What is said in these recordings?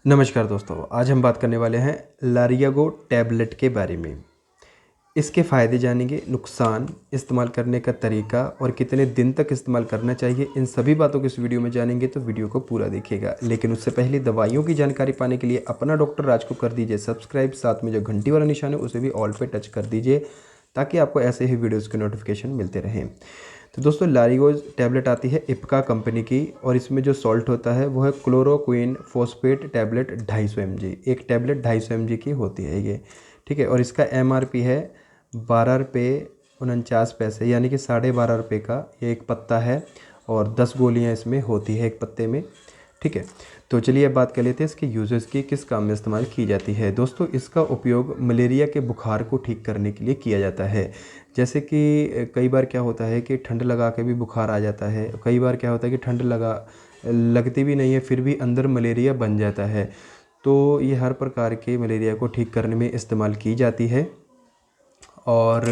नमस्कार दोस्तों, आज हम बात करने वाले हैं लारियागो टैबलेट के बारे में। इसके फ़ायदे जानेंगे, नुकसान, इस्तेमाल करने का तरीका और कितने दिन तक इस्तेमाल करना चाहिए। इन सभी बातों को इस वीडियो में जानेंगे, तो वीडियो को पूरा देखिएगा। लेकिन उससे पहले दवाइयों की जानकारी पाने के लिए अपना डॉक्टर राज को कर दीजिए सब्सक्राइब, साथ में जो घंटी वाला निशान है उसे भी ऑल पे टच कर दीजिए, ताकि आपको ऐसे ही वीडियोज़ के नोटिफिकेशन मिलते रहें। तो दोस्तों, लारिगोज टैबलेट आती है इप्का कंपनी की, और इसमें जो सॉल्ट होता है वो है क्लोरोक्विन फॉस्फेट टैबलेट 250 mg। एक टैबलेट 250 mg की होती है ये, ठीक है। और इसका MRP है 12 रुपये 49 पैसे, यानी कि 12.5 रुपये का ये एक पत्ता है, और 10 गोलियां इसमें होती है एक पत्ते में, ठीक है। तो चलिए अब बात कर लेते हैं इसके यूजेस की, किस काम में इस्तेमाल की जाती है। दोस्तों, इसका उपयोग मलेरिया के बुखार को ठीक करने के लिए किया जाता है। जैसे कि कई बार क्या होता है कि ठंड लगा के भी बुखार आ जाता है, कई बार क्या होता है कि ठंड लगती भी नहीं है फिर भी अंदर मलेरिया बन जाता है। तो ये हर प्रकार के मलेरिया को ठीक करने में इस्तेमाल की जाती है। और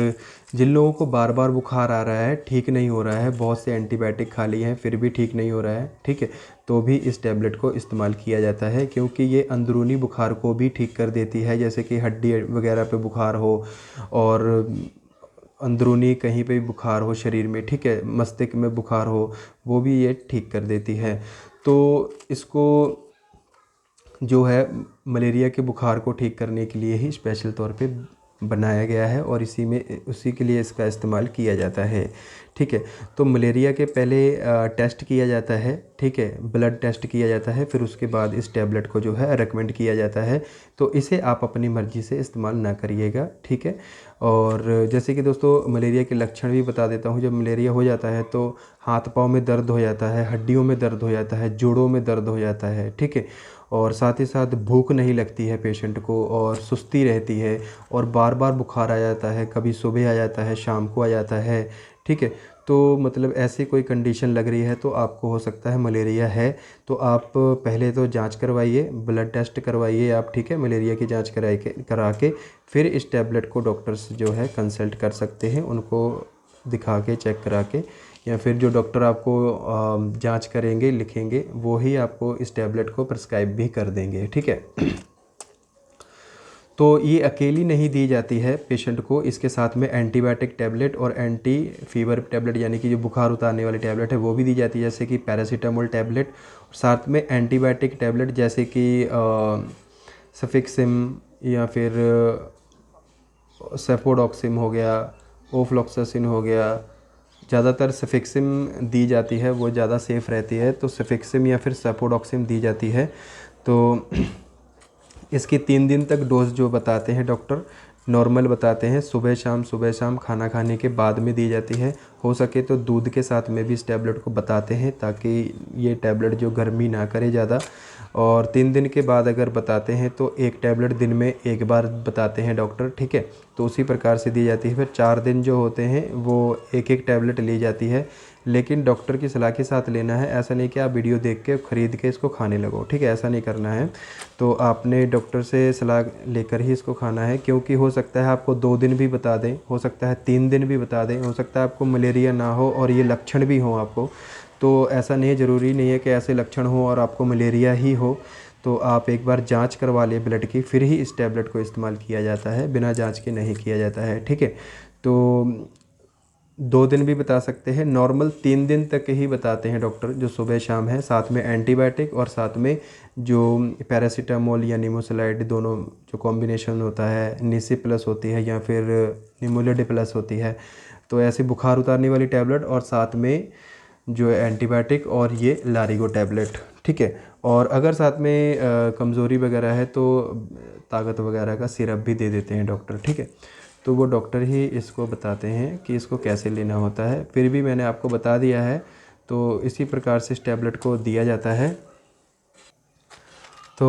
जिन लोगों को बार बार बुखार आ रहा है, ठीक नहीं हो रहा है, बहुत से एंटीबायोटिक खा लिए हैं फिर भी ठीक नहीं हो रहा है, ठीक है, तो भी इस टैबलेट को इस्तेमाल किया जाता है, क्योंकि ये अंदरूनी बुखार को भी ठीक कर देती है। जैसे कि हड्डी वगैरह पे बुखार हो, और अंदरूनी कहीं पे भी बुखार हो शरीर में, ठीक है, मस्तिष्क में बुखार हो, वो भी ये ठीक कर देती है। तो इसको जो है मलेरिया के बुखार को ठीक करने के लिए ही स्पेशल तौर पे बनाया गया है, और उसी के लिए इसका इस्तेमाल किया जाता है, ठीक है। तो मलेरिया के पहले टेस्ट किया जाता है, ठीक है, ब्लड टेस्ट किया जाता है, फिर उसके बाद इस टैबलेट को जो है रेकमेंड किया जाता है। तो इसे आप अपनी मर्ज़ी से इस्तेमाल ना करिएगा, ठीक है। और जैसे कि दोस्तों, मलेरिया के लक्षण भी बता देता हूँ। जब मलेरिया हो जाता है तो हाथ पाँव में दर्द हो जाता है, हड्डियों में दर्द हो जाता है, जोड़ों में दर्द हो जाता है, ठीक है। और साथ ही साथ भूख नहीं लगती है पेशेंट को, और सुस्ती रहती है, और बार बार बुखार आ जाता है, कभी सुबह आ जाता है, शाम को आ जाता है, ठीक है। तो मतलब ऐसी कोई कंडीशन लग रही है तो आपको हो सकता है मलेरिया है। तो आप पहले तो जांच करवाइए, ब्लड टेस्ट करवाइए आप, ठीक है, मलेरिया की जांच करा के फिर इस टैबलेट को डॉक्टर से जो है कंसल्ट कर सकते हैं, उनको दिखा के चेक करा के, या फिर जो डॉक्टर आपको जांच करेंगे लिखेंगे वो ही आपको इस टैबलेट को प्रिस्क्राइब भी कर देंगे, ठीक है। तो ये अकेली नहीं दी जाती है पेशेंट को, इसके साथ में एंटीबायोटिक टैबलेट और एंटी फीवर टैबलेट, यानी कि जो बुखार उतारने वाली टैबलेट है वो भी दी जाती है, जैसे कि पैरासीटामोल टैबलेट, और साथ में एंटीबायोटिक टैबलेट जैसे कि सफिक्सिम, या फिर सेफोडॉक्सिम हो गया, ओफ्लॉक्सासिन हो गया। ज़्यादातर सफिक्सिम दी जाती है, वो ज़्यादा सेफ़ रहती है, तो सफिक्सिम या फिर सेफोडॉक्सिम दी जाती है। तो इसकी 3 दिन तक डोज जो बताते हैं डॉक्टर, नॉर्मल बताते हैं, सुबह शाम खाना खाने के बाद में दी जाती है। हो सके तो दूध के साथ में भी इस टैबलेट को बताते हैं, ताकि ये टैबलेट जो गर्मी ना करे ज़्यादा। और 3 दिन के बाद अगर बताते हैं तो एक टैबलेट दिन में एक बार बताते हैं डॉक्टर, ठीक है, तो उसी प्रकार से दी जाती है। फिर 4 दिन जो होते हैं वो एक एक टैबलेट ली जाती है, लेकिन डॉक्टर की सलाह के साथ लेना है। ऐसा नहीं कि आप वीडियो देख के ख़रीद के इसको खाने लगो, ठीक है, ऐसा नहीं करना है। तो आपने डॉक्टर से सलाह लेकर ही इसको खाना है, क्योंकि हो सकता है आपको 2 दिन भी बता दें, हो सकता है 3 दिन भी बता दें, हो सकता है आपको मलेरिया ना हो और ये लक्षण भी हों आपको। तो ऐसा नहीं है, ज़रूरी नहीं है कि ऐसे लक्षण हो और आपको मलेरिया ही हो। तो आप एक बार जांच करवा लें ब्लड की, फिर ही इस टैबलेट को इस्तेमाल किया जाता है, बिना जांच के नहीं किया जाता है, ठीक है। तो 2 दिन भी बता सकते हैं, नॉर्मल 3 दिन तक ही बताते हैं डॉक्टर, जो सुबह शाम है, साथ में एंटीबायोटिक और साथ में जो पैरासीटामोल या निमोसलाइड, दोनों जो कॉम्बिनेशन होता है, निसी प्लस होती है या फिर निमोलिड प्लस होती है। तो ऐसे बुखार उतारने वाली टैबलेट, और साथ में जो है एंटीबायोटिक, और ये लारिगो टैबलेट, ठीक है। और अगर साथ में कमज़ोरी वगैरह है तो ताकत वगैरह का सिरप भी दे देते हैं डॉक्टर, ठीक है। तो वो डॉक्टर ही इसको बताते हैं कि इसको कैसे लेना होता है, फिर भी मैंने आपको बता दिया है। तो इसी प्रकार से इस टैबलेट को दिया जाता है। तो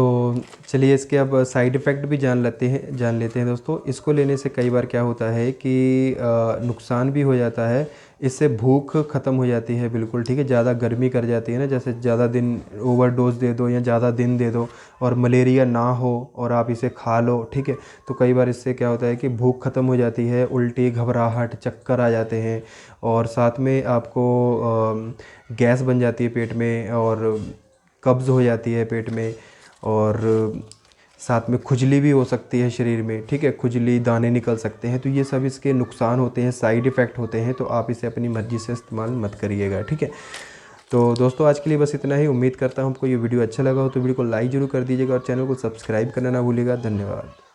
चलिए इसके अब साइड इफ़ेक्ट भी जान लेते हैं दोस्तों। इसको लेने से कई बार क्या होता है कि नुकसान भी हो जाता है। इससे भूख ख़त्म हो जाती है बिल्कुल, ठीक है। ज़्यादा गर्मी कर जाती है ना, जैसे ज़्यादा दिन ओवरडोज दे दो या ज़्यादा दिन दे दो और मलेरिया ना हो और आप इसे खा लो, ठीक है, तो कई बार इससे क्या होता है कि भूख ख़त्म हो जाती है, उल्टी, घबराहट, चक्कर आ जाते हैं, और साथ में आपको गैस बन जाती है पेट में, और कब्ज़ हो जाती है पेट में, और साथ में खुजली भी हो सकती है शरीर में, ठीक है, खुजली, दाने निकल सकते हैं। तो ये सब इसके नुकसान होते हैं, साइड इफ़ेक्ट होते हैं, तो आप इसे अपनी मर्ज़ी से इस्तेमाल मत करिएगा, ठीक है। तो दोस्तों आज के लिए बस इतना ही। उम्मीद करता हूँ आपको ये वीडियो अच्छा लगा हो तो वीडियो को लाइक ज़रूर कर दीजिएगा और चैनल को सब्सक्राइब करना ना भूलिएगा। धन्यवाद।